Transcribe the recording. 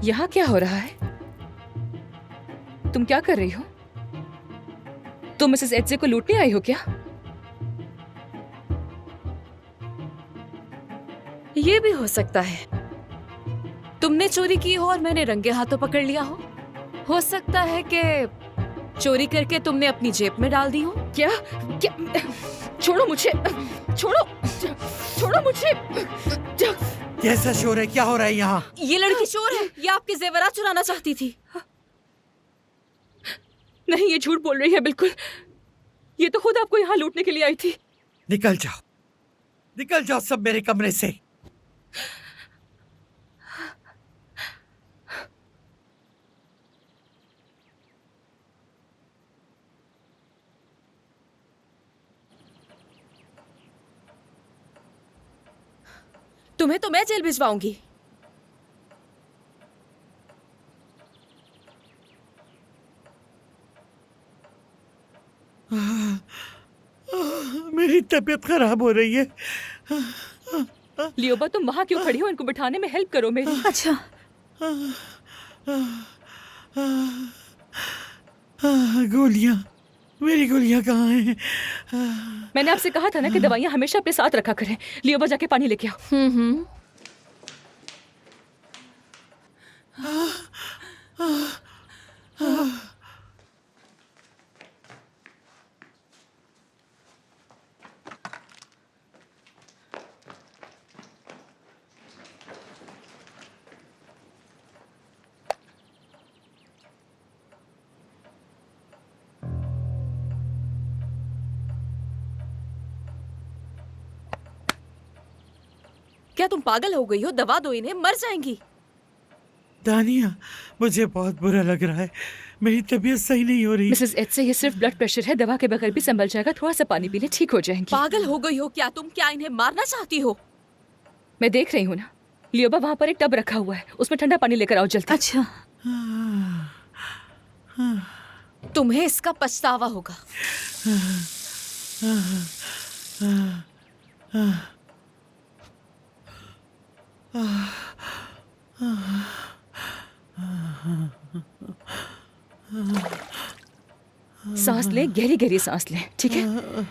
यहाँ क्या हो रहा है? तुम क्या कर रही हो? तुम मिसेस एचे को लूटने आई हो क्या? ये भी हो सकता है तुमने चोरी की हो और मैंने रंगे हाथों पकड़ लिया हो सकता है कि चोरी करके तुमने अपनी जेब में डाल दी हो। क्या? क्या? छोड़ो मुझे! छोड़ो! छोड़ो मुझे! कैसा शोर है? क्या हो रहा है यहाँ? ये लड़की चोर है। ये आपके जेवरात चुराना चाहती थी। नहीं, ये झूठ बोल रही है बिल्कुल। ये तो खुद आपको यहाँ लूटने के लिए आई थी। निकल जाओ, निकल जाओ सब मेरे कमरे से। तुम्हें तो मैं जेल भिजवाऊंगी। मेरी तबीयत खराब हो रही है। लियोबा, तुम वहाँ क्यों खड़ी हो? इनको बिठाने में हेल्प करो मेरी। अच्छा, गोलियां, मेरी गोलियां कहाँ हैं? मैंने आपसे कहा था ना कि दवाइयाँ हमेशा अपने साथ रखा करें। लियोबा, जाके पानी लेके आओ। क्या तुम पागल हो गई हो? दवा दो इन्हें, मर जाएंगी। दानिया, मुझे बहुत बुरा लग रहा है। मेरी तबीयत सही नहीं हो रही। मिसेस एच से ये सिर्फ ब्लड प्रेशर है, दवा के बगैर भी संभल जाएगा। थोड़ा सा पानी पी ले, ठीक हो जाएंगी। पागल हो गई हो क्या तुम? क्या इन्हें मारना चाहती हो? मैं देख रही हूँ ना। लियोबा, वहाँ पर एक टब रखा हुआ है, उसमें ठंडा पानी लेकर आओ जल्दी। अच्छा, तुम्हें इसका पछतावा होगा। सांस ले, गहरी गहरी सांस ले, ठीक है?